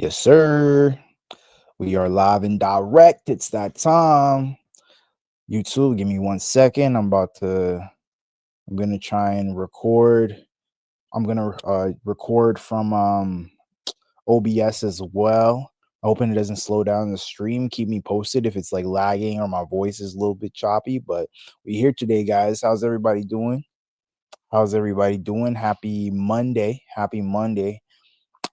Yes, sir. We are live and direct. It's that time. YouTube, give me 1 second. I'm gonna try and record. I'm gonna record from OBS as well. Hoping it doesn't slow down the stream. Keep me posted if it's like lagging or my voice is a little bit choppy. But we're here today, guys. How's everybody doing? How's everybody doing? Happy Monday. Happy Monday.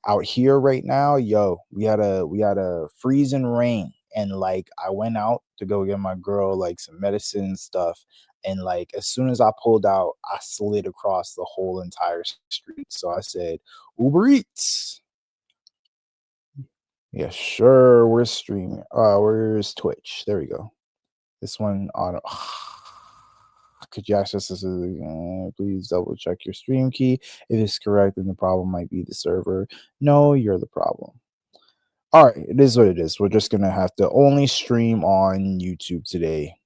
Out here right now, yo, we had a freezing rain, and like I went out to go get my girl like some medicine and stuff, and like as soon as I pulled out, I slid across the whole entire street. So I said, Uber Eats. Yeah, sure. We're streaming. Where's Twitch? There we go. This one on. Could you access this? Please double check your stream key. If it's correct, then the problem might be the server. No, you're the problem. All right, it is what it is. We're just gonna have to only stream on YouTube today,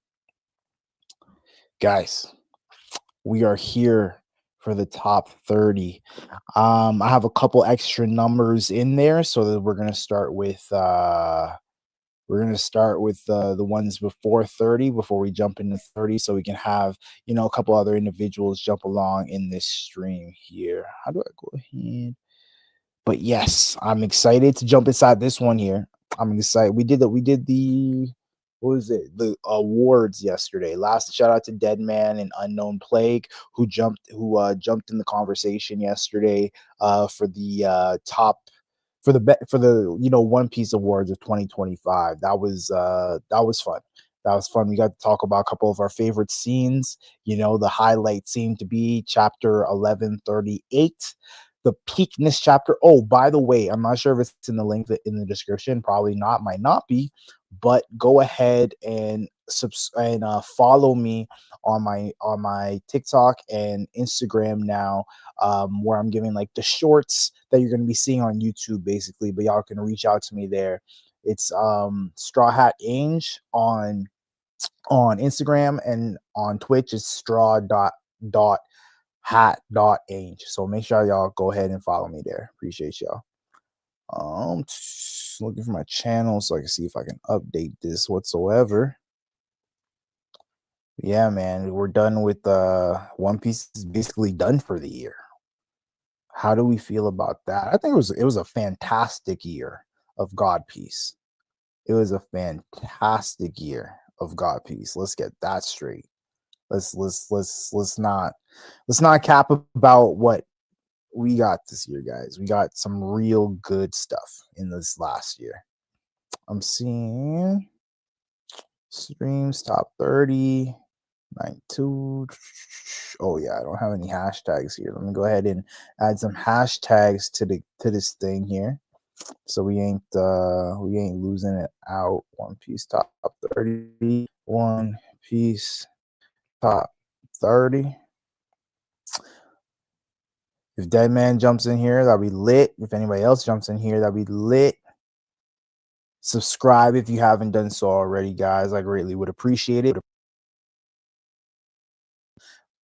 guys. We are here for the top 30. I have a couple extra numbers in there, so that we're gonna start with the ones before 30 before we jump into 30, so we can have a couple other individuals jump along in this stream here. How do I go ahead? But yes, I'm excited to jump inside this one here. I'm excited. We did the what was it? The awards yesterday. Last shout out to Dead Man and Unknown Plague who jumped in the conversation yesterday for the top for the One Piece Awards of 2025. That was fun. That was fun. We got to talk about a couple of our favorite scenes. The highlight seemed to be chapter 1138. The peak in this chapter. Oh, by the way, I'm not sure if it's in the link in the description. Probably not. Might not be. But go ahead and follow me on my TikTok and Instagram now, where I'm giving like the shorts that you're going to be seeing on YouTube, basically. But y'all can reach out to me there. It's Straw Hat Ange on Instagram, and on Twitch is straw.hat.ange. So make sure y'all go ahead and follow me there. Appreciate y'all. Looking for my channel so I can see if I can update this whatsoever. Yeah, man, we're done with One Piece is basically done for the year. How do we feel about that? I think it was a fantastic year of God Piece. It was a fantastic year of God Piece. Let's get that straight. Let's not cap about what we got this year, guys. We got some real good stuff in this last year. I'm seeing streams top 30, 92. Oh yeah, I don't have any hashtags here. Let me go ahead and add some hashtags to this thing here, so we ain't losing it out. One Piece top 30. One Piece top 30. If Dead Man jumps in here, that'll be lit. If anybody else jumps in here, that'll be lit. Subscribe if you haven't done so already, guys. I greatly would appreciate it.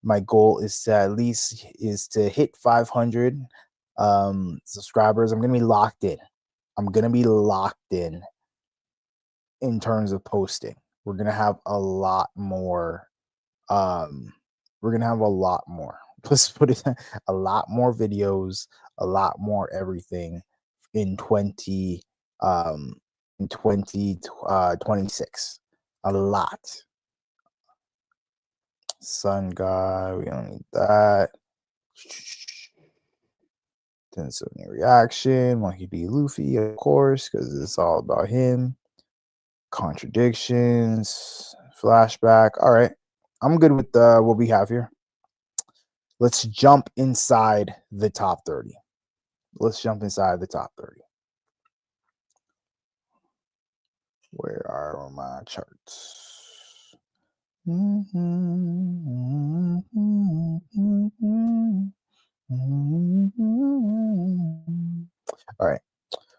My goal is to hit 500 subscribers. I'm gonna be locked in. In terms of posting. We're gonna have a lot more. Let's put it, a lot more videos, a lot more everything in 2026. A lot. Sun guy, we don't need that. Tensoni reaction, Monkey D. Luffy, of course, because it's all about him. Contradictions, flashback. All right, I'm good with what we have here. Let's jump inside the top 30. Where are my charts? All right.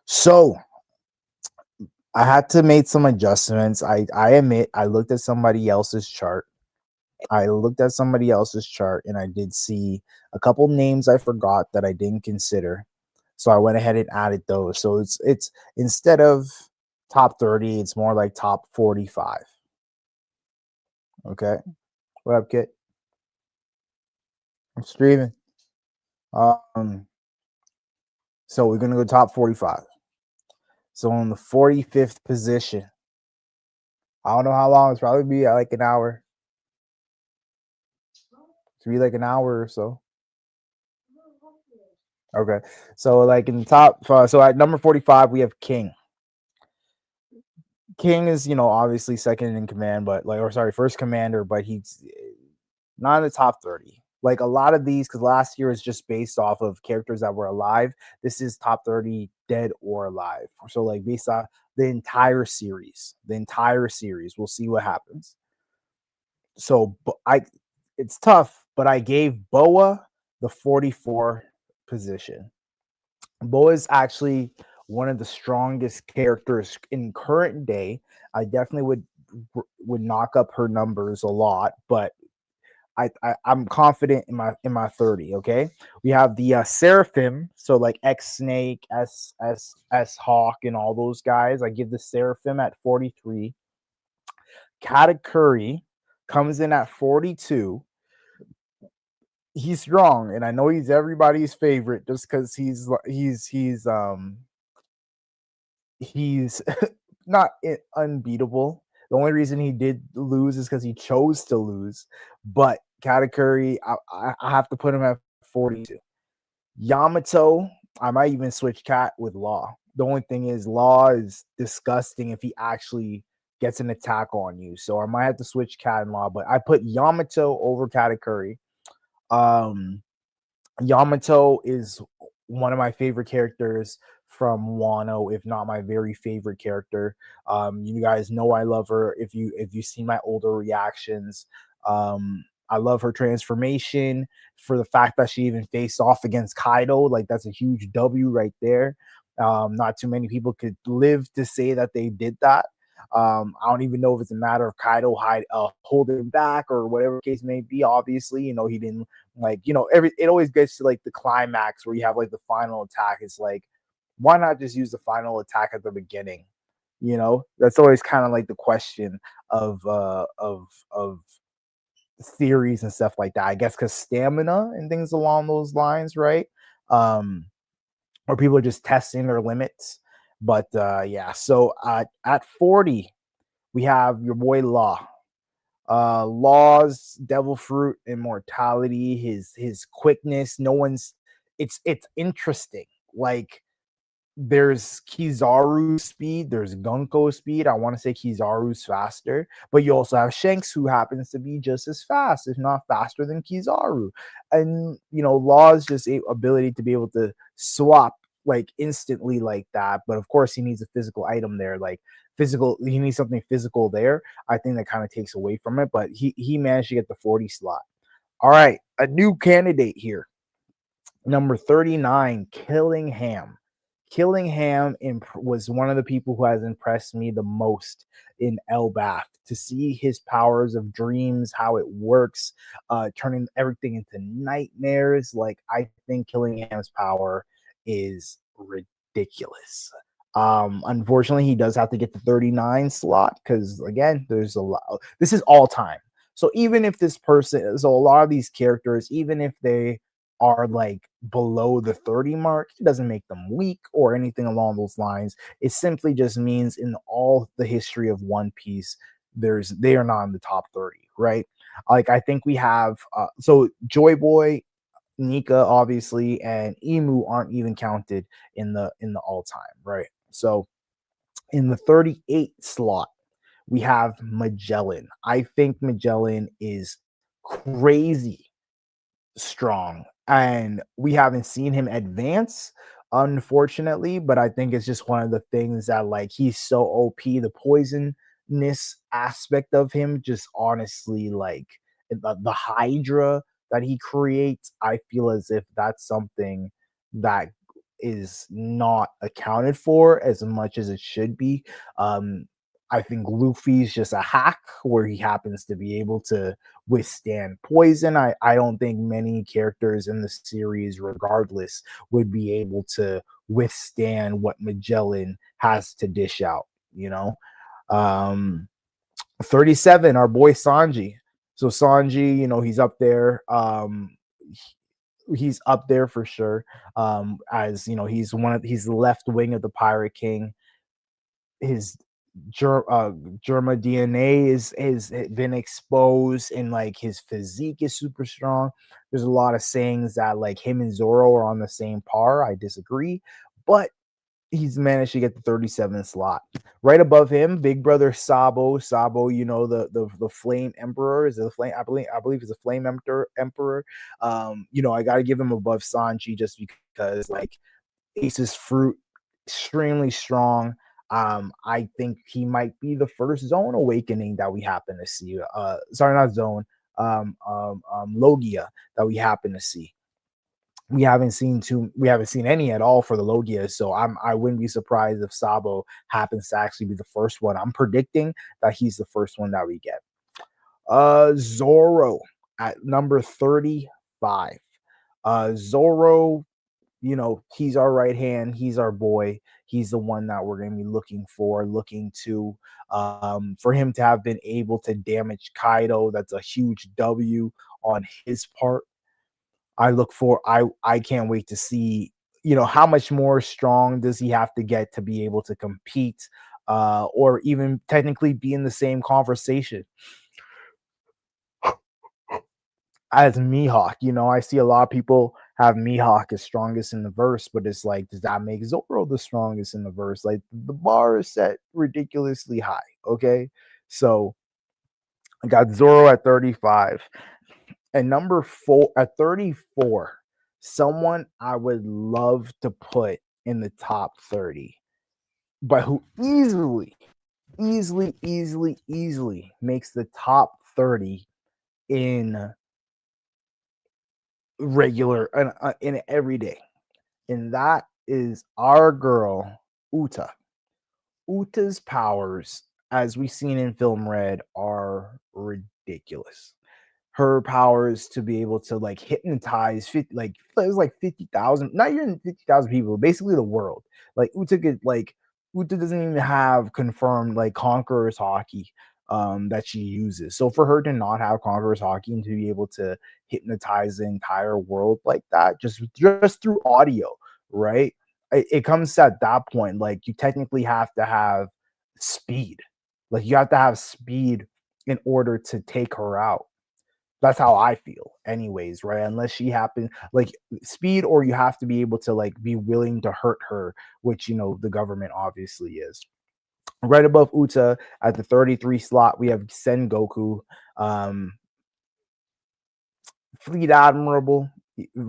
So I had to make some adjustments. I admit I looked at somebody else's chart. And I did see a couple names I forgot that I didn't consider. So I went ahead and added those. So it's instead of top 30, it's more like top 45. Okay. What up, kid? I'm streaming. Um, so we're gonna go top 45. So on the 45th position, I don't know how long. It's probably be like an hour. To be like an hour or so. Okay. So like in the top, so at number 45 we have King. King is, obviously second in command, but like, or sorry, first commander, but he's not in the top 30. Like a lot of these, because last year is just based off of characters that were alive. This is top 30 dead or alive. So like based on the entire series, we'll see what happens. So it's tough, but I gave Boa the 44 position. Boa is actually one of the strongest characters in current day. I definitely would knock up her numbers a lot, but I'm confident in my 30. Okay, we have the Seraphim, so like X Snake, S Hawk, and all those guys. I give the Seraphim at 43. Katakuri comes in at 42. He's strong, and I know he's everybody's favorite just because he's not unbeatable. The only reason he did lose is because he chose to lose. But Katakuri, I have to put him at 42. Yamato, I might even switch Cat with Law. The only thing is, Law is disgusting if he actually gets an attack on you. So I might have to switch Cat and Law, but I put Yamato over Katakuri. Um, Yamato is one of my favorite characters from Wano, if not my very favorite character. You guys know I love her. If you've seen my older reactions, I love her transformation. For the fact that she even faced off against Kaido, like that's a huge W right there. Not too many people could live to say that they did that. I don't even know if it's a matter of Kaido holding back or whatever case may be. Obviously, he didn't it always gets to like the climax where you have like the final attack. It's like, why not just use the final attack at the beginning? That's always kind of like the question of theories and stuff like that. I guess because stamina and things along those lines, right? Or people are just testing their limits. But yeah, so at 40, we have your boy Law. Law's devil fruit, immortality, his quickness. It's interesting. Like there's Kizaru's speed, there's Gunko speed. I want to say Kizaru's faster, but you also have Shanks, who happens to be just as fast, if not faster than Kizaru. And Law's just ability to be able to swap like instantly like that. But of course, he needs a physical item there, like he needs something physical there. I think that kind of takes away from it, but he managed to get the 40 slot. All right, a new candidate here. Number 39, Killingham. Killingham was one of the people who has impressed me the most in elbaf. To see his powers of dreams, how it works, turning everything into nightmares. Like, I think Killingham's power is ridiculous. Unfortunately, he does have to get the 39 slot because, again, there's a lot. This is all time. So even if this person, so a lot of these characters, even if they are like below the 30 mark, it doesn't make them weak or anything along those lines. It simply just means in all the history of One Piece, they are not in the top 30, right? Like I think we have so Joy Boy, Nika, obviously, and Emu aren't even counted in the all time, right? So in the 38 slot, we have Magellan. I think Magellan is crazy strong, and we haven't seen him advance, unfortunately. But I think it's just one of the things that, like, he's so OP. The poisonness aspect of him, just honestly, like the Hydra that he creates, I feel as if that's something that is not accounted for as much as it should be. I think Luffy's just a hack where he happens to be able to withstand poison. I don't think many characters in the series, regardless, would be able to withstand what Magellan has to dish out, you know? Um, 37, our boy Sanji. So Sanji, he's up there. He's up there for sure. As he's the left wing of the Pirate King. His Germa DNA is been exposed, and like his physique is super strong. There's a lot of sayings that like him and Zoro are on the same par. I disagree, but he's managed to get the 37th slot. Right above him, big brother Sabo. Sabo, the Flame Emperor is the flame. I believe is a Flame Emperor. I got to give him above Sanji just because like Ace's fruit extremely strong. I think he might be the first zone awakening that we happen to see. Sorry, not zone. Logia that we happen to see. We haven't seen any at all for the Logia, so I wouldn't be surprised if Sabo happens to actually be the first one. I'm predicting that he's the first one that we get. Zoro at number 35. Zoro, he's our right hand. He's our boy. He's the one that we're going to be looking to, for him to have been able to damage Kaido. That's a huge W on his part. I can't wait to see, how much more strong does he have to get to be able to compete, or even technically be in the same conversation as Mihawk. I see a lot of people have Mihawk as strongest in the verse, but it's like, does that make Zoro the strongest in the verse? Like the bar is set ridiculously high. Okay. So I got Zoro at 35. And number 4 at 34, someone I would love to put in the top 30, but who easily makes the top 30 in regular in every day. And that is our girl Uta. Uta's powers, as we've seen in Film Red, are ridiculous. Her powers to be able to like hypnotize 50, like it was like 50,000, not even 50,000 people, basically the world. Like Uta doesn't even have confirmed like Conqueror's hockey that she uses. So for her to not have Conqueror's hockey and to be able to hypnotize the entire world like that, just through audio, right? It comes at that point, like you technically have to have speed. Like you have to have speed in order to take her out. That's how I feel, anyways, right? Unless she happens like speed, or you have to be able to like be willing to hurt her, which the government obviously is. Right above Uta at the 33 slot, we have Sengoku. Um, Fleet Admiral.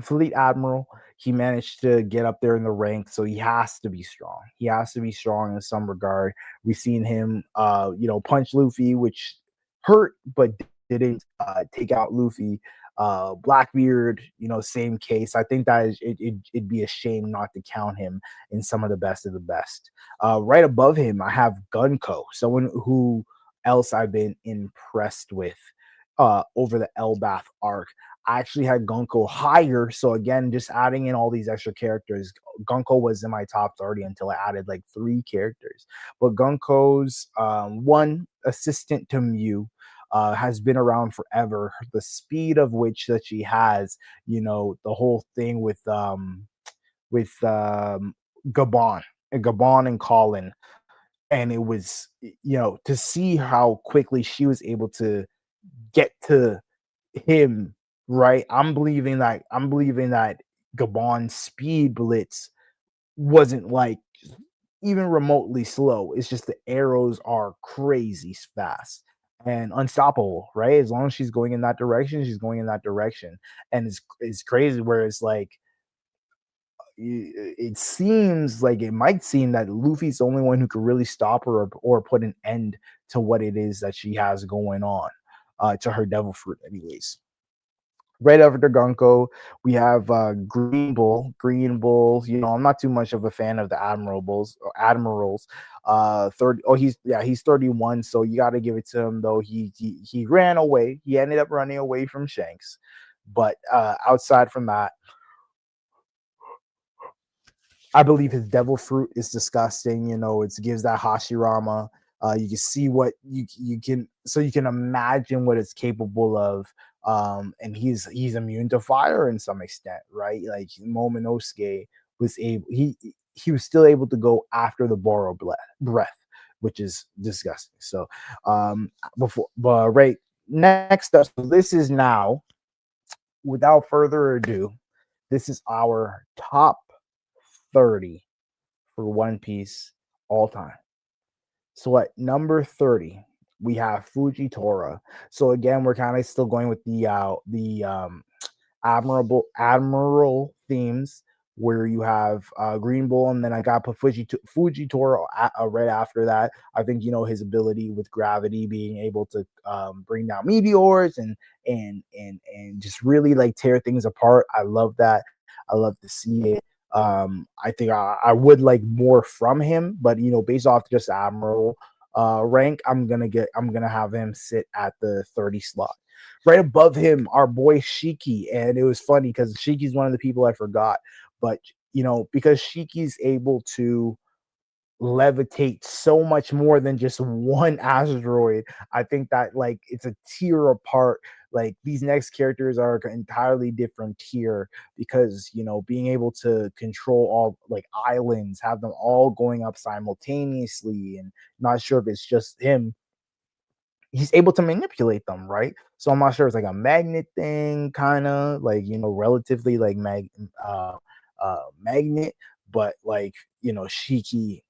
Fleet Admiral. He managed to get up there in the ranks, so he has to be strong. He has to be strong in some regard. We've seen him, punch Luffy, which hurt but didn't take out Luffy. Blackbeard, same case. I think that it'd be a shame not to count him in some of the best of the best. Right above him, I have Gunko, someone who else I've been impressed with over the elbaf arc. I actually had Gunko higher. So again, just adding in all these extra characters, Gunko was in my top 30 until I added like 3 characters. But Gunko's one assistant to Mew has been around forever. The speed of which that she has, the whole thing with Gaban and Colin. And it was, to see how quickly she was able to get to him, right? I'm believing that Gabon's speed blitz wasn't like even remotely slow. It's just the arrows are crazy fast and unstoppable, right? As long as she's going in that direction, she's going in that direction. And it's crazy where it's like it seems like it might seem that Luffy's the only one who could really stop her or put an end to what it is that she has going on, to her devil fruit anyways. Right after Gunko, we have Green Bull. Green Bulls. You know, I'm not too much of a fan of the Admirals. Admirals. 30. Oh, he's 31. So you got to give it to him though. He ran away. He ended up running away from Shanks. But outside from that, I believe his devil fruit is disgusting. You know, it gives that Hashirama. You can see what you can, so you can imagine what it's capable of. And he's immune to fire in some extent, right? Like Momonosuke was able, he was still able to go after the borrowed breath, which is disgusting. So, but right next up, so this is now, without further ado, this is our top 30 for One Piece all time. So at number 30, we have Fujitora. So again, we're kind of still going with the admiral themes, where you have Green Bull, and then I got Fujitora right after that. I think, you know, his ability with gravity, being able to bring down meteors and just really like tear things apart. I love that. I love to see it. I think I would like more from him, but you know, based off just admiral rank, I'm gonna have him sit at the 30 slot. Right above him, our boy Shiki, and it was funny because Shiki's one of the people I forgot, but you know, because Shiki's able to levitate so much more than just one asteroid. I think that like it's a tier apart. Like these next characters are an entirely different tier, because you know, being able to control all like islands, have them all going up simultaneously, and not sure if it's just him, he's able to manipulate them, right? So I'm not sure it's like a magnet thing, kind of like, you know, relatively like magnet, but like, you know, Shiki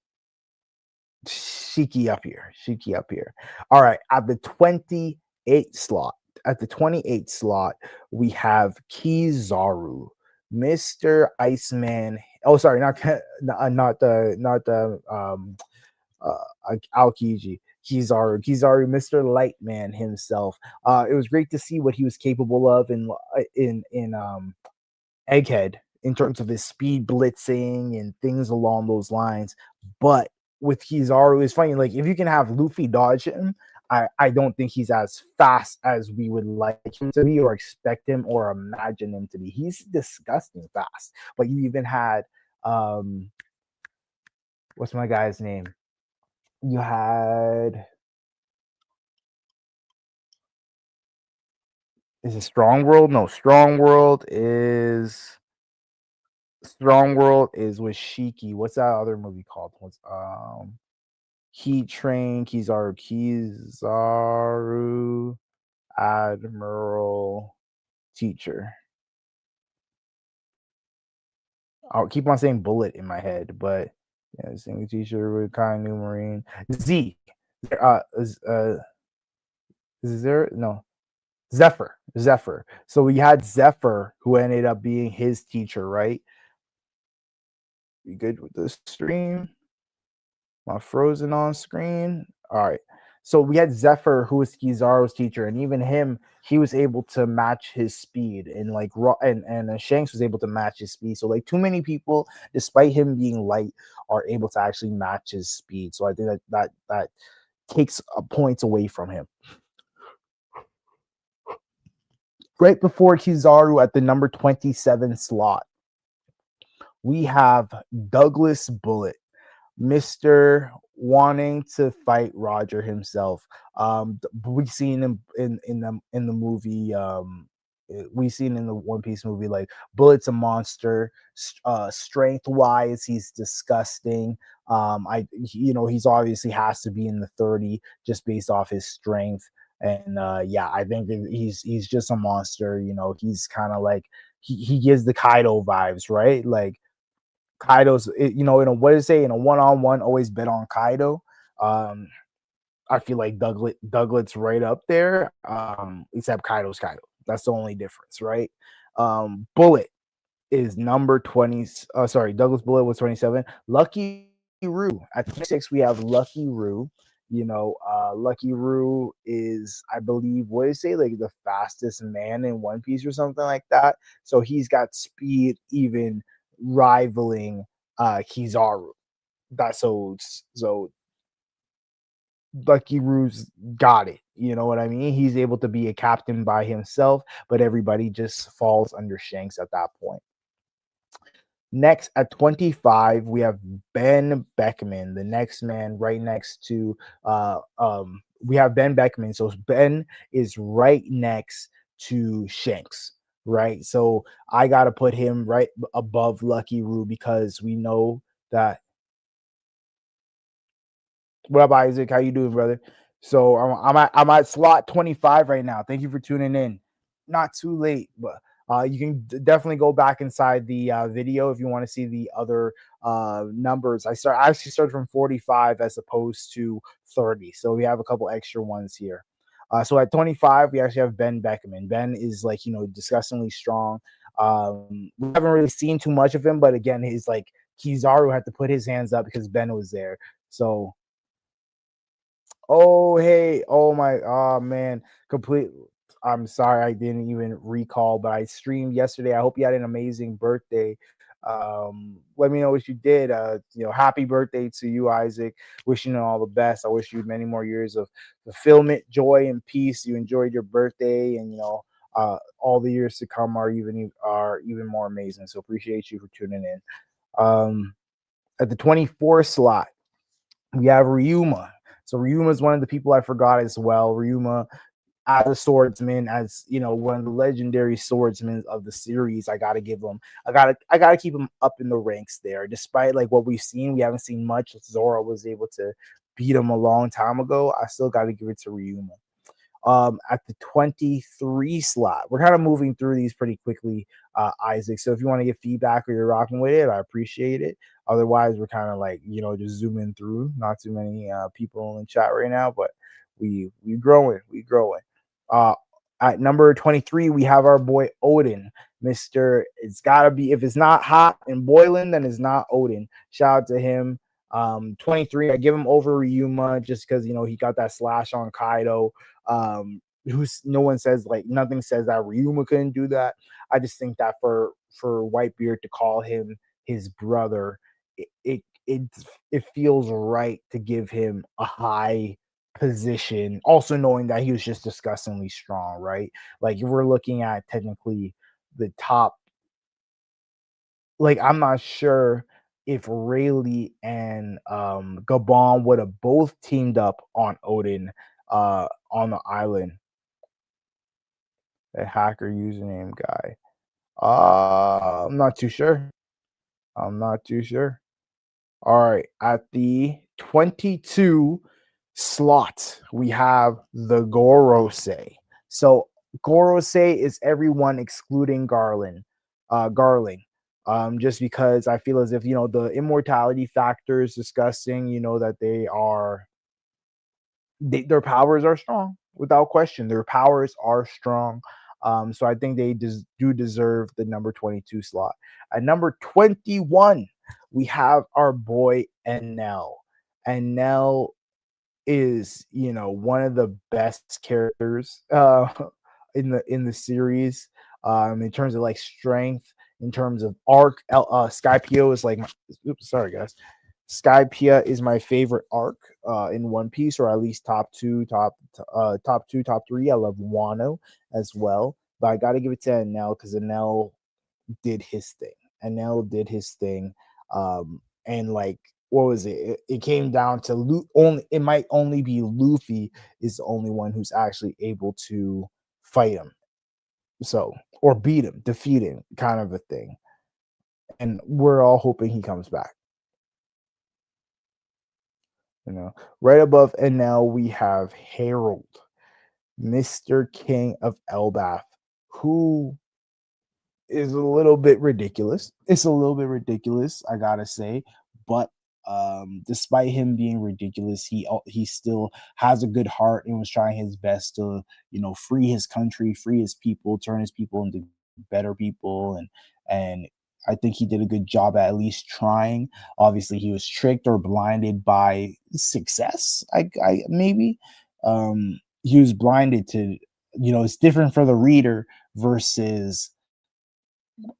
up here. Shiki up here. All right. At the 28 slot, at the 28 slot, we have Kizaru, Mr. Iceman. Oh, sorry, not the Aokiji. Kizaru, Mr. Lightman himself. It was great to see what he was capable of in Egghead, in terms of his speed blitzing and things along those lines. But with Kizaru, it's funny. Like if you can have Luffy dodge him, I don't think he's as fast as we would like him to be, or expect him, or imagine him to be. He's disgusting fast. But you even had what's my guy's name? You had, is it Strong World? No, Strong World is with Shiki. What's that other movie called? What's Heat Train, Kizaru, Admiral, Teacher. I'll keep on saying Bullet in my head, but yeah, single teacher with kind new marine. Z. Uh, is, uh, is there no Zephyr. So we had Zephyr, who ended up being his teacher, right? You good with the stream? My frozen on screen. All right. So we had Zephyr, who was Kizaru's teacher, and even him, he was able to match his speed, and like and Shanks was able to match his speed. So like too many people, despite him being light, are able to actually match his speed. So I think that takes points away from him. Right before Kizaru at the number 27 slot, we have Douglas Bullet, Mr. wanting to fight Roger himself. We've seen him in the movie. We've seen in the One Piece movie, like Bullet's a monster. Strength wise, he's disgusting. You know, he's obviously has to be in the 30 just based off his strength. And yeah, I think he's just a monster. You know, he's kind of like he gives the Kaido vibes, right? Like Kaido's, you know, in a what is say in a one-on-one, always bet on Kaido. Um, I feel like Douglas right up there, except Kaido's Kaido. That's the only difference, right? Bullet is number 20. Sorry, Douglas Bullet was 27. Lucky Roo at 26. We have Lucky Roo. Lucky Roo is, I believe, what did it say, like the fastest man in One Piece or something like that. So he's got speed even rivaling Kizaru. So Lucky Roo's got it. You know what I mean? He's able to be a captain by himself, but everybody just falls under Shanks at that point. Next at 25, we have Ben Beckman, the next man right next to we have Ben Beckman. So Ben is right next to Shanks, right? So I gotta put him right above Lucky Roo because we know that. What up, Isaac? How you doing, brother? So I'm at slot 25 right now. Thank you for tuning in. Not too late, but you can definitely go back inside the video if you want to see the other numbers. I actually started from 45 as opposed to 30, so we have a couple extra ones here. So at 25, we actually have Ben Beckman. Ben is like disgustingly strong. We haven't really seen too much of him, but again, he's like Kizaru had to put his hands up because Ben was there. So oh, hey. Oh my. Oh man. Complete. I'm sorry I didn't even recall, but I streamed yesterday. I hope you had an amazing birthday. Let me know what you did. Happy birthday to you, Isaac. Wishing you all the best. I wish you many more years of fulfillment, joy, and peace. You enjoyed your birthday, and all the years to come are even more amazing. So appreciate you for tuning in. At the 24 slot, we have Ryuma. So Ryuma is one of the people I forgot as well. Ryuma, as a swordsman, as one of the legendary swordsmen of the series, I gotta give him. I gotta keep him up in the ranks there. Despite like what we've seen, we haven't seen much. Zoro was able to beat him a long time ago. I still gotta give it to Ryuma. At the 23 slot. We're kind of moving through these pretty quickly, Isaac. So if you want to give feedback or you're rocking with it, I appreciate it. Otherwise, we're kind of like, just zooming through. Not too many people in chat right now, but we growing. We growing. Uh, at number 23, we have our boy Odin. It's gotta be, if it's not hot and boiling, then it's not Odin. Shout out to him. 23, I give him over Ryuma just because he got that slash on Kaido. Who's no one says, like, nothing says that Ryuma couldn't do that. I just think that for Whitebeard to call him his brother, it feels right to give him a high position, also knowing that he was just disgustingly strong, right? Like if we're looking at technically the top, like I'm not sure if Rayleigh and Gabon would have both teamed up on Odin on the island. A hacker username guy. I'm not too sure. I'm not too sure. All right, at the 22 slot, we have the Gorosei. So Gorosei is everyone excluding Garling. Just because I feel as if the immortality factor is disgusting. That their powers are strong without question. Their powers are strong. So I think they do deserve the number 22 slot. At number 21, we have our boy Enel. Enel is one of the best characters in the series, in terms of like strength, in terms of arc. Skypio is like sorry guys, Skypia is my favorite arc in One Piece, or at least top two, top three. I love Wano as well, but I got to give it to Enel because Enel did his thing. Enel did his thing, and like what was it? It came down to only. It might only be Luffy is the only one who's actually able to fight him, so or beat him, defeat him, kind of a thing. And we're all hoping he comes back. Right above Enel, we have Harold, Mr. King of Elbaf, who is a little bit ridiculous. It's a little bit ridiculous, I gotta say. But despite him being ridiculous, he still has a good heart and was trying his best to free his country, free his people, turn his people into better people, and I think he did a good job at least trying. Obviously, he was tricked or blinded by success. I maybe he was blinded to, it's different for the reader versus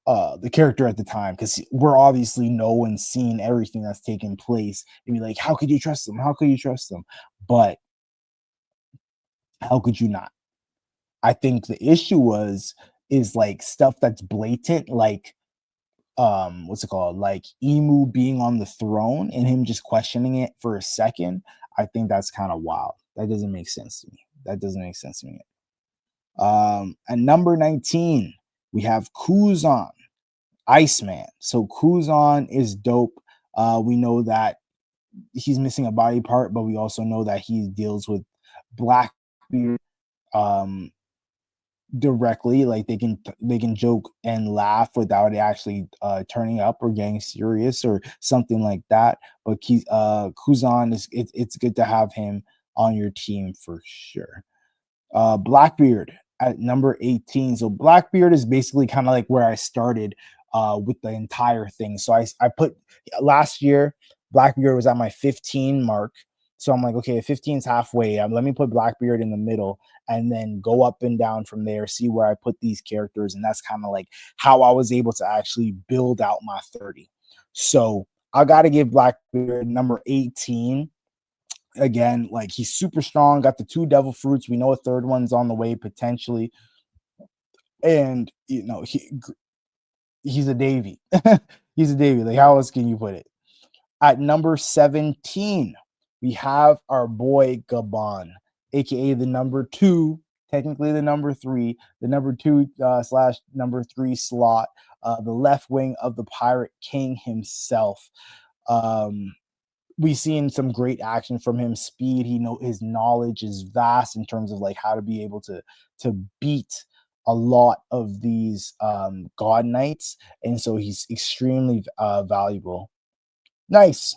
the character at the time, because we're obviously know and seeing everything that's taking place and be like, how could you trust them? How could you trust them? But how could you not? I think the issue is like stuff that's blatant, like what's it called, like Emu being on the throne and him just questioning it for a second. I think that's kind of wild. That doesn't make sense to me. That doesn't make sense to me. At number 19, we have Kuzan, Iceman. So Kuzan is dope. We know that he's missing a body part, but we also know that he deals with Blackbeard um directly. Like they can joke and laugh without it actually turning up or getting serious or something like that. But Kuzan it's good to have him on your team for sure. Blackbeard at number 18. So Blackbeard is basically kind of like where I started with the entire thing. So I put last year, Blackbeard was at my 15 mark. So I'm like, okay, 15 is halfway. Let me put Blackbeard in the middle and then go up and down from there, see where I put these characters. And that's kind of like how I was able to actually build out my 30. So I got to give Blackbeard number 18. Again, like he's super strong, got the 2 devil fruits. We know a third one's on the way potentially. And he's a Davy. He's a Davy. Like, how else can you put it? At number 17, we have our boy Gaban, aka the number 2, technically the number 3, the number 2 slash number 3 slot, the left wing of the Pirate King himself. We've seen some great action from him. Speed, his knowledge is vast in terms of like how to be able to beat a lot of these god knights, and so he's extremely valuable. Nice,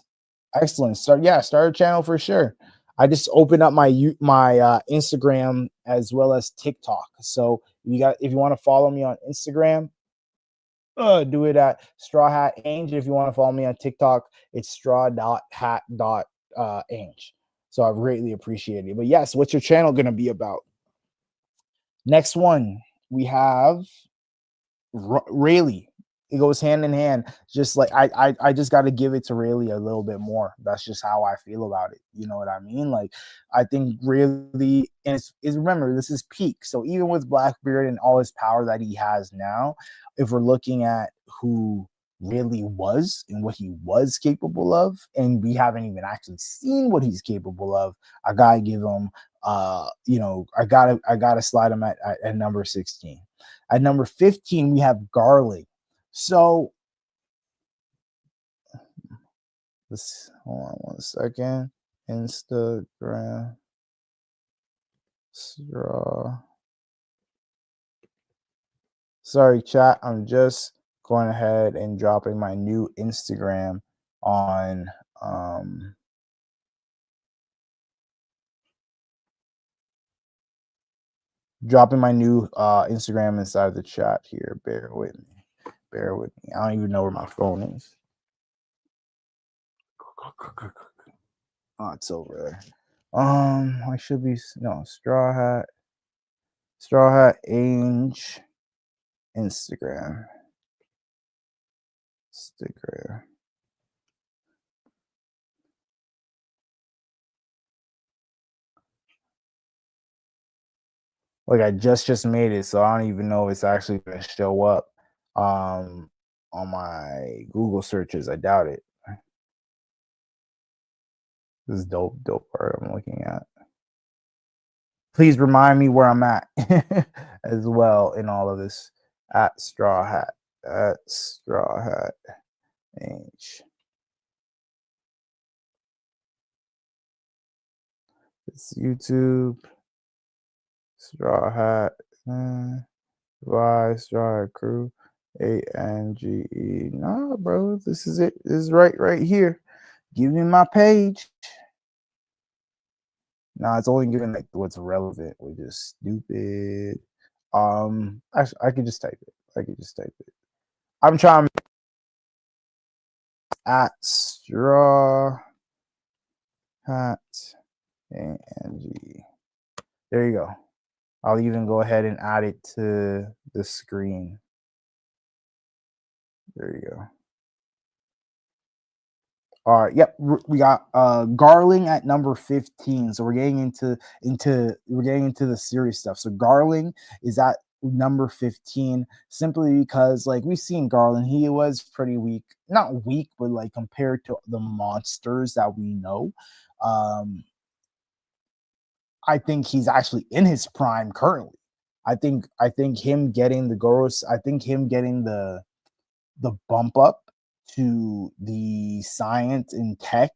excellent. Start a channel for sure. I just opened up my Instagram as well as TikTok. So if you want to follow me on Instagram, do it at Straw Hat Ange. If you want to follow me on TikTok, it's straw.hat.ange. So I greatly appreciate it. But yes, what's your channel going to be about? Next one, we have Rayleigh. It goes hand in hand. Just like I just got to give it to Rayleigh a little bit more. That's just how I feel about it. You know what I mean? Like I think Rayleigh, and it's remember, this is peak. So even with Blackbeard and all his power that he has now, if we're looking at who Rayleigh was and what he was capable of, and we haven't even actually seen what he's capable of, I gotta give him I gotta slide him at number 16. At number 15, we have garling. So let's hold on one second. Instagram straw. Sorry, chat. I'm just going ahead and dropping my new Instagram on dropping my new Instagram inside the chat here. Bear with me. Bear with me. I don't even know where my phone is. Oh, it's over there. I should be Straw Hat Ange Instagram. Like I just made it, so I don't even know if it's actually gonna show up on my Google searches. I doubt it. This is dope part I'm looking at. Please remind me where I'm at as well in all of this. At Straw Hat Ange. It's YouTube. Straw Hat. Straw Hat Crew. ANGE. Nah, bro. This is it. This is right here. Give me my page. Nah, it's only giving like what's relevant, which is stupid. Actually, I could just type it. I'm trying at straw hat Ange. There you go. I'll even go ahead and add it to the screen. There you go. All right. Yep. We got Garling at number 15. So we're getting into the serious stuff. So Garling is at number 15 simply because like we've seen Garling, he was pretty weak. Not weak, but like compared to the monsters that we know. I think he's actually in his prime currently. I think him getting the Goros, I think him getting the bump up to the science and tech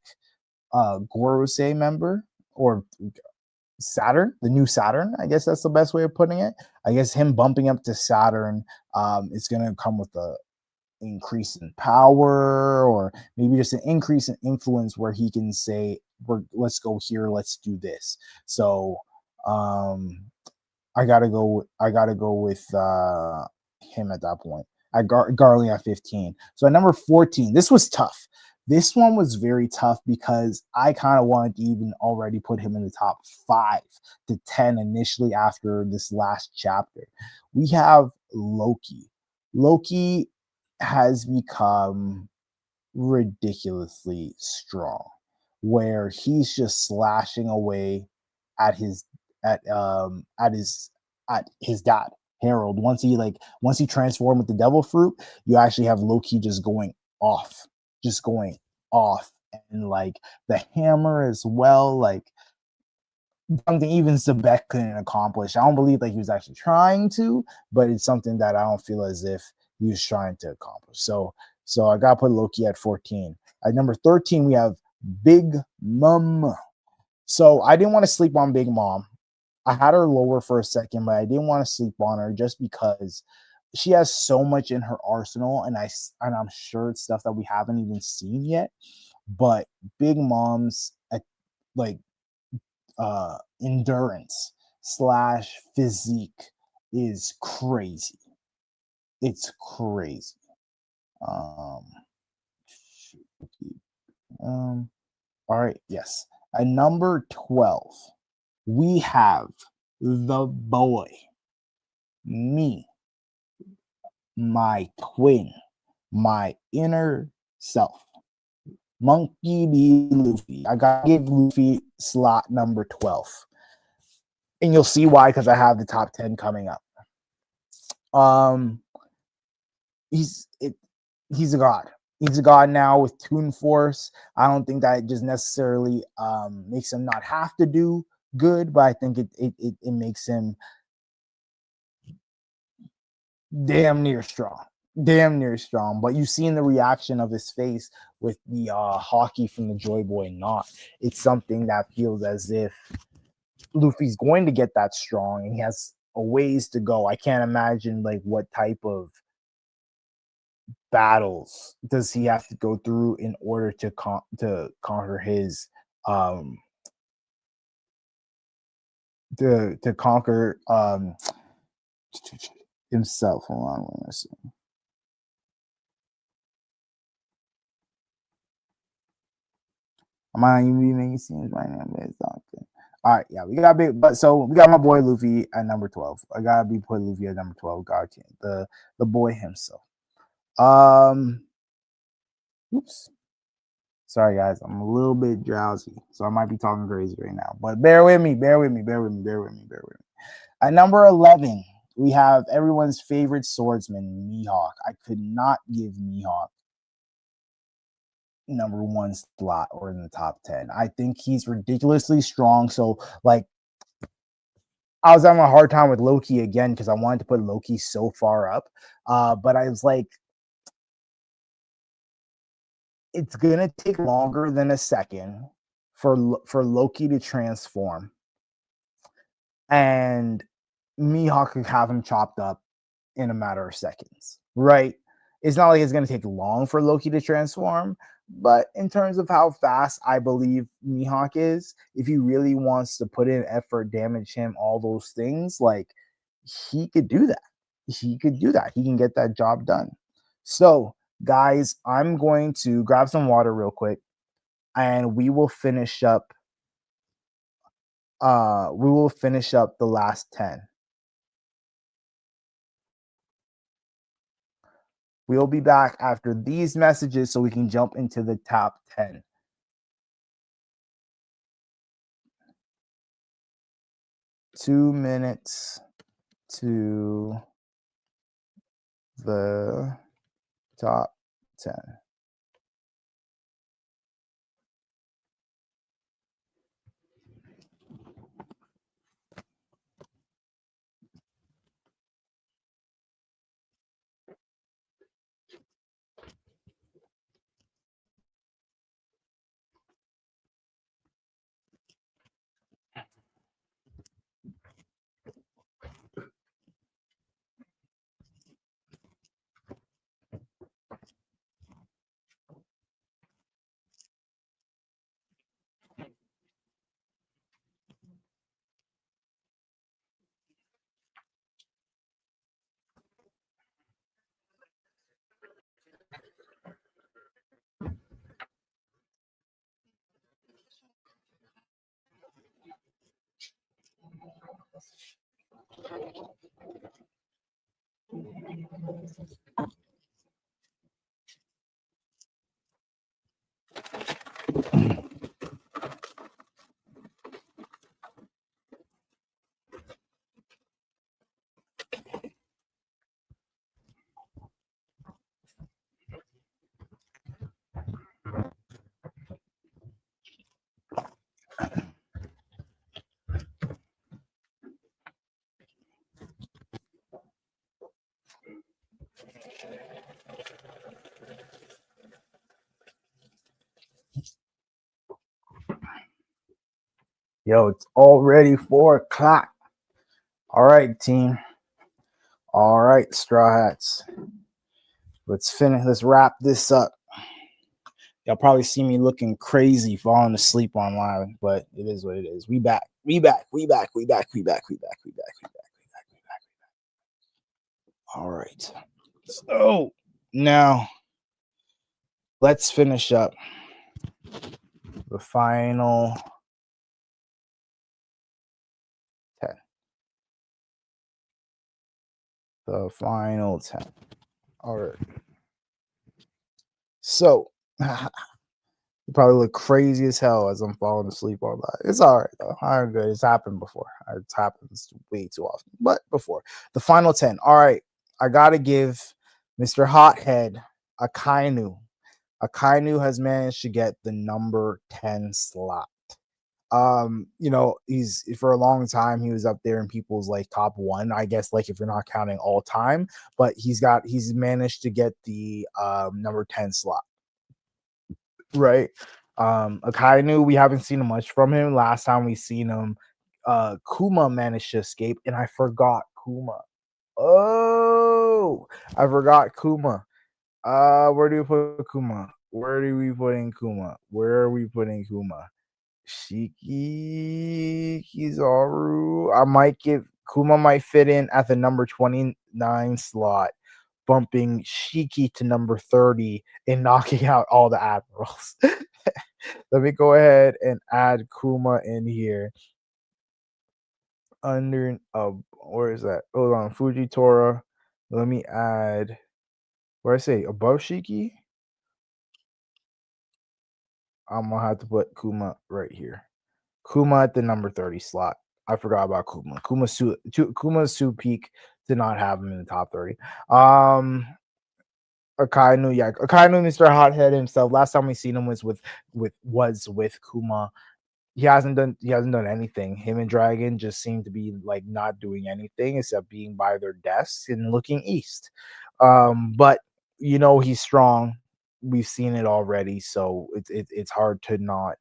Gorosei member or Saturn, the new Saturn. I guess that's the best way of putting it. I guess him bumping up to Saturn is going to come with a increase in power or maybe just an increase in influence where he can say, let's go here, let's do this. So I gotta go with him at that point. Garling at 15. So at number 14, this was tough. This one was very tough because I kind of wanted to even already put him in the top 5 to 10 initially after this last chapter. We have Loki. Loki has become ridiculously strong, where he's just slashing away at his dad Harold. Once he transformed with the devil fruit, you actually have Loki just going off, and like the hammer as well, like something even Sebek couldn't accomplish. I don't believe that he was actually trying to, but it's something that I don't feel as if he was trying to accomplish. So I gotta put Loki at 14. At number 13, we have Big Mom. So I didn't want to sleep on Big Mom. I had her lower for a second, but I didn't want to sleep on her just because she has so much in her arsenal, and I'm sure it's stuff that we haven't even seen yet. But Big Mom's like endurance / physique is crazy. It's crazy. All right, yes. At number 12, we have the boy, me, my twin, my inner self, Monkey D. Luffy. I gotta give Luffy slot number 12. And you'll see why, because I have the top 10 coming up. He's a god. He's a god now with Toon Force. I don't think that just necessarily makes him not have to do good, but I think it makes him damn near strong. But you've seen the reaction of his face with the hockey from the Joy Boy knot. It's something that feels as if Luffy's going to get that strong, and he has a ways to go. I can't imagine like what type of battles does he have to go through in order to conquer his to conquer himself. Hold on, let me see. I might not even be making scenes right now, but it's not good. All right, yeah, we got big, but so we got my boy Luffy at number 12. I gotta be put Luffy at number 12. God, the boy himself. Oops. Sorry guys, I'm a little bit drowsy, so I might be talking crazy right now. But bear with me. At number 11, we have everyone's favorite swordsman, Mihawk. I could not give Mihawk number 1 slot or in the top 10. I think he's ridiculously strong. So like I was having a hard time with Loki again because I wanted to put Loki so far up. But I was like, it's gonna take longer than a second for Loki to transform, and Mihawk could have him chopped up in a matter of seconds, right? It's not like it's gonna take long for Loki to transform, but in terms of how fast I believe Mihawk is, if he really wants to put in effort, damage him, all those things, like he could do that. He can get that job done. So Guys, I'm going to grab some water real quick and we will finish up the last 10. We'll be back after these messages so we can jump into the top 10. Two minutes to the top 10. Yo, it's already 4 o'clock. All right, team. All right, Straw Hats. Let's finish. Let's wrap this up. Y'all probably see me looking crazy, falling asleep online, but it is what it is. We back. We back. We back. We back. We back. We back. We back. We back. We back. We back. We back. All right. So now let's finish up the final 10. The final 10. All right. So you probably look crazy as hell as I'm falling asleep all night. It's all right though. I'm good. It's happened before. It's happens way too often, but before the final 10. All right, I gotta give Mr. Hothead a Kainu. A Kainu has managed to get the number 10 slot. He's for a long time he was up there in people's like top one, I guess, like if you're not counting all time, but he's managed to get the number 10 slot. Right. Akainu, we haven't seen much from him. Last time we seen him, Kuma managed to escape, and I forgot Kuma. Oh, I forgot Kuma. Where do we put Kuma? Where do we put in Kuma? Where are we putting Kuma? Shiki Kizaru. I might give Kuma might fit in at the number 29 slot, bumping Shiki to number 30 and knocking out all the admirals. Let me go ahead and add Kuma in here. Under where is that? Hold on, Fujitora. Let me add where I say above Shiki. I'm gonna have to put Kuma right here. Kuma at the number 30 slot. I forgot about Kuma. Kuma's too peak to not have him in the top 30. Akainu, Mr. Hothead himself. Last time we seen him was with Kuma. He hasn't done anything. Him and Dragon just seem to be like not doing anything except being by their desks and looking east. But he's strong. We've seen it already, so it's hard to not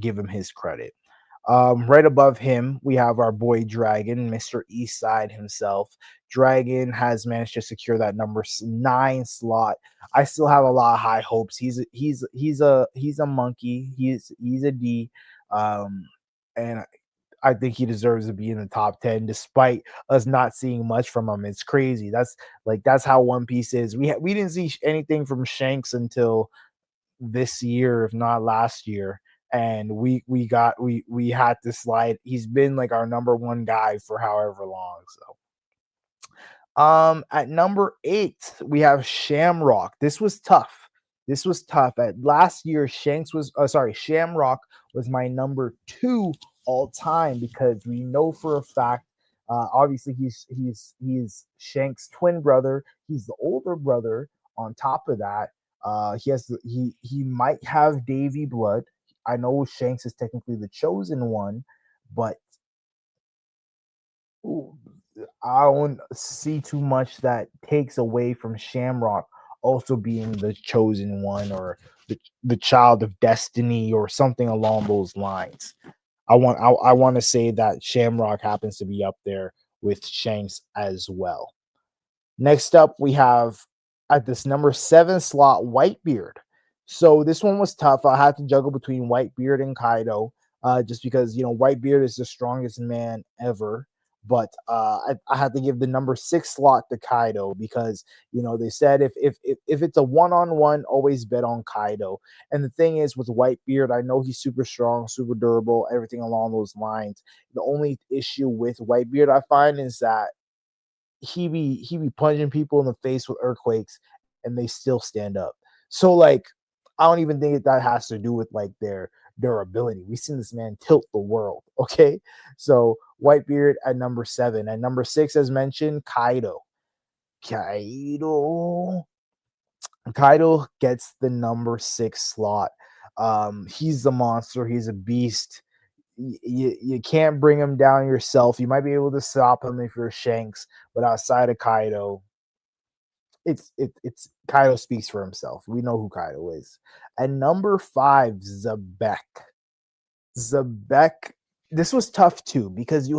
give him his credit. Right above him, we have our boy Dragon, Mr. Eastside himself. Dragon has managed to secure that number 9 slot. I still have a lot of high hopes. He's a monkey. He's a D, and I think he deserves to be in the top 10 despite us not seeing much from him. It's crazy. That's how One Piece is. We didn't see anything from Shanks until this year, if not last year. And we had to slide. He's been like our number one guy for however long. So at number 8, we have Shamrock. This was tough. This was tough. At last year, Shamrock was my number 2 all time because we know for a fact. Obviously, he's Shank's twin brother. He's the older brother. On top of that, he might have Davy blood. I know Shanks is technically the chosen one, but I don't see too much that takes away from Shamrock also being the chosen one or the child of destiny or something along those lines. I want to say that Shamrock happens to be up there with Shanks as well. Next up, we have at this number 7 slot, Whitebeard. So this one was tough. I had to juggle between Whitebeard and Kaido, just because Whitebeard is the strongest man ever. But I had to give the number 6 slot to Kaido because they said if it's a one-on-one, always bet on Kaido. And the thing is with Whitebeard, I know he's super strong, super durable, everything along those lines. The only issue with Whitebeard I find is that he be punching people in the face with earthquakes and they still stand up. So like I don't even think that has to do with like their durability. We've seen this man tilt the world. Okay. So Whitebeard at number 7. At number 6, as mentioned, Kaido. Kaido. Kaido gets the number 6 slot. He's the monster, he's a beast. You can't bring him down yourself. You might be able to stop him if you're Shanks, but outside of Kaido, it's Kaido speaks for himself. We know who Kaido is. And number 5, Zebek. Zebek. This was tough too because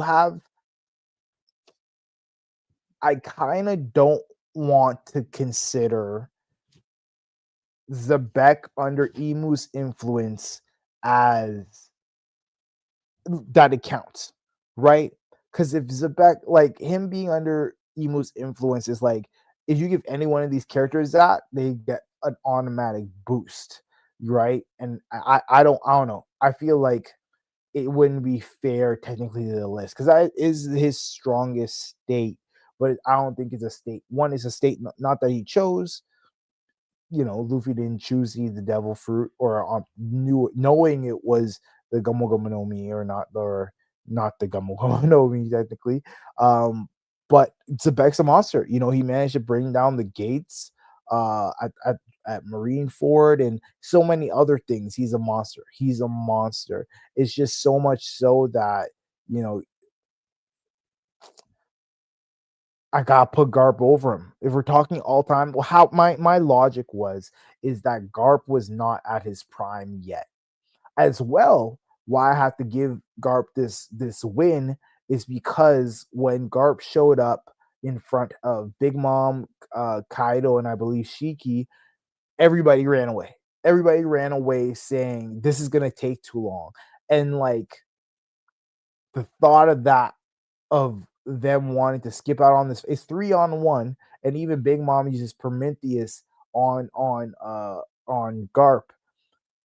I kind of don't want to consider Zebek under Emu's influence as that it counts, right? Because if Zebek, like him being under Emu's influence, is like if you give any one of these characters that, they get an automatic boost, right? And I don't know. I feel like it wouldn't be fair technically to the list because that is his strongest state, but I don't think it's a state. One is a state not that he chose. Luffy didn't choose to eat the devil fruit or knowing it was the Gamo Gamo no Mi or not the Gamo Gamo no Mi technically. But Zebek's a monster. He managed to bring down the gates at Marineford and so many other things. He's a monster. He's a monster. It's just so much so that I gotta put Garp over him. If we're talking all time, well, how my logic is that Garp was not at his prime yet. As well, why I have to give Garp this win is because when Garp showed up in front of Big Mom, Kaido, and I believe Shiki, everybody ran away. Everybody ran away saying this is gonna take too long. And like the thought of them wanting to skip out on this, it's 3-on-1, and even Big Mom uses Prometheus on Garp,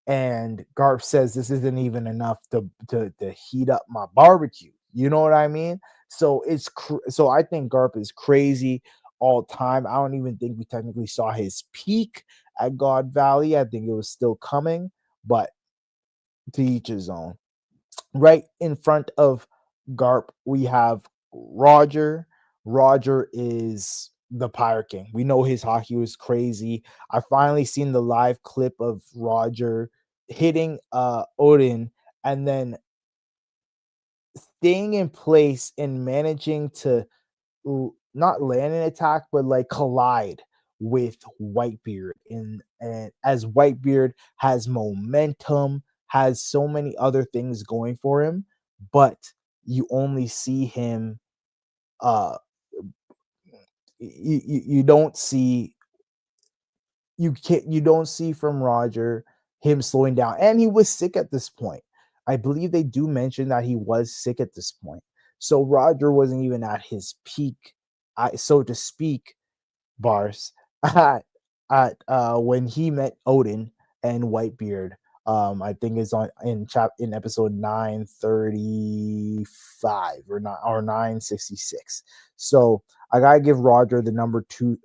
and Garp says this isn't even enough to heat up my barbecue. You know what I mean? So so I think Garp is crazy all time. I don't even think we technically saw his peak at God Valley. I think it was still coming, but to each his own. Right in front of Garp, we have Roger. Roger is the Pirate King. We know his hockey was crazy. I finally seen the live clip of Roger hitting Odin and then staying in place and managing to not land an attack, but like collide with Whitebeard. And as Whitebeard has momentum, has so many other things going for him, but you only see him you don't see you don't see from Roger him slowing down, and he was sick at this point. I believe they do mention that he was sick at this point. So Roger wasn't even at his peak, so to speak, bars at when he met Odin and Whitebeard. I think it's on in episode 935 or 966. So I gotta give Roger the number two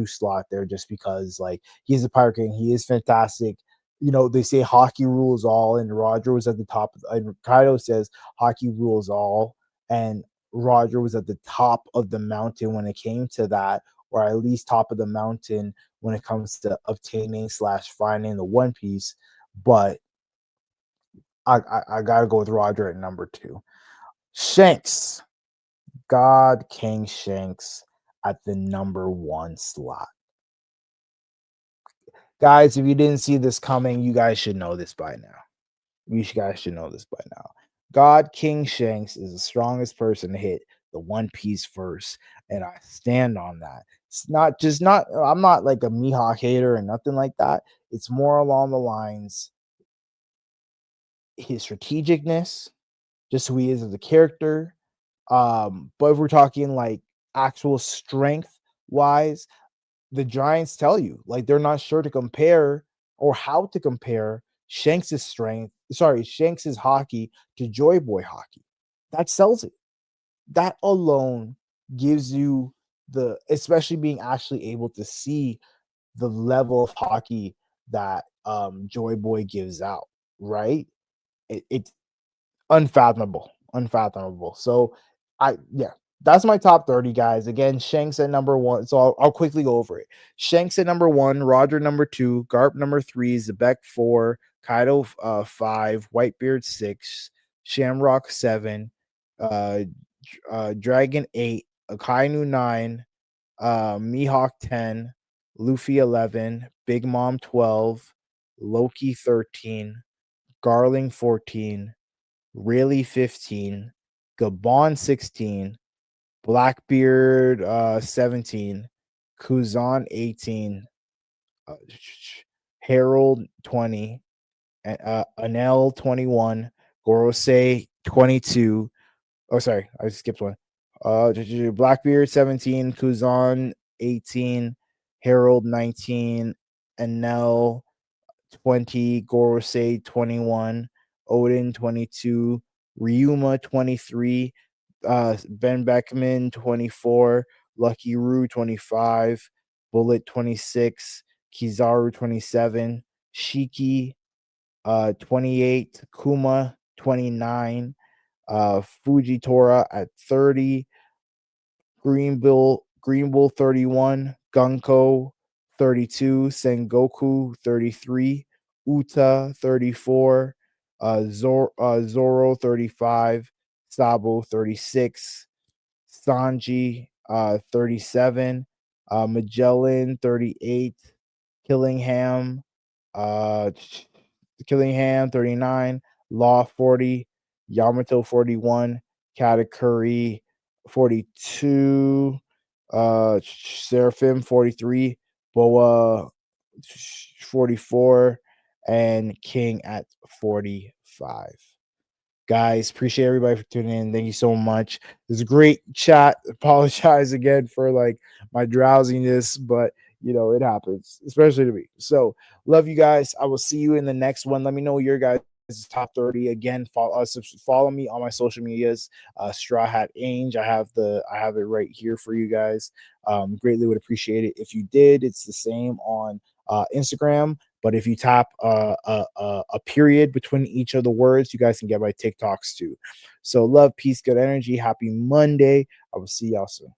slot there, just because like he's a pirate king, he is fantastic. You know, they say hockey rules all, and Roger was at the top. And Kaido says hockey rules all, and Roger was at the top of the mountain when it came to that, or at least top of the mountain when it comes to obtaining slash finding the One Piece. But I gotta go with Roger at number two. Shanks, God King Shanks at the number one slot. Guys, if you didn't see this coming, you guys should know this by now. You guys should know this by now. God King Shanks is the strongest person to hit the One Piece first, and I stand on that. It's not. I'm not like a Mihawk hater or nothing like that. It's more along the lines his strategicness, just who he is as a character. But if we're talking like actual strength wise, the Giants tell you like they're not sure to compare or how to compare Shanks's hockey to Joy Boy hockey. That sells it. That alone gives you especially being actually able to see the level of hockey that Joy Boy gives out, right? It's unfathomable. So that's my top 30, guys. Again, Shanks at number one. So I'll quickly go over it. Shanks at number one, Roger number two, Garp number three, Zebek 4, Kaido 5, Whitebeard 6, Shamrock 7, Dragon 8, Akainu 9, Mihawk 10, Luffy 11, Big Mom 12, Loki 13, Garling 14, Rayleigh 15, Gaban 16, Blackbeard 17, Kuzan 18, Harold 20, Anel 21, Gorosei 22. Oh, sorry, I skipped one. Blackbeard 17, Kuzan 18, Harold 19, Anel 20, Gorosei 21, Odin 22, Ryuma 23, Ben Beckman 24, Lucky Roo 25, Bullet 26, Kizaru 27, Shiki 28, Kuma 29, Fujitora at 30, Greenbull 31, Gunko 32, Sengoku 33, Uta 34, Zoro 35, Sabo 36, Sanji 37, Magellan 38, Killingham 39, Law 40, Yamato 41, Katakuri 42, Seraphim 43, Boa 44, and King at 45. Guys, appreciate everybody for tuning in. Thank you so much. It was a great chat. Apologize again for like my drowsiness, but you know it happens, especially to me. So love you guys. I will see you in the next one. Let me know your guys' top 30. Again, follow me on my social medias. Straw Hat Ange. I have it right here for you guys. Greatly would appreciate it if you did. It's the same on Instagram. But if you tap a period between each of the words, you guys can get my TikToks too. So love, peace, good energy. Happy Monday. I will see y'all soon.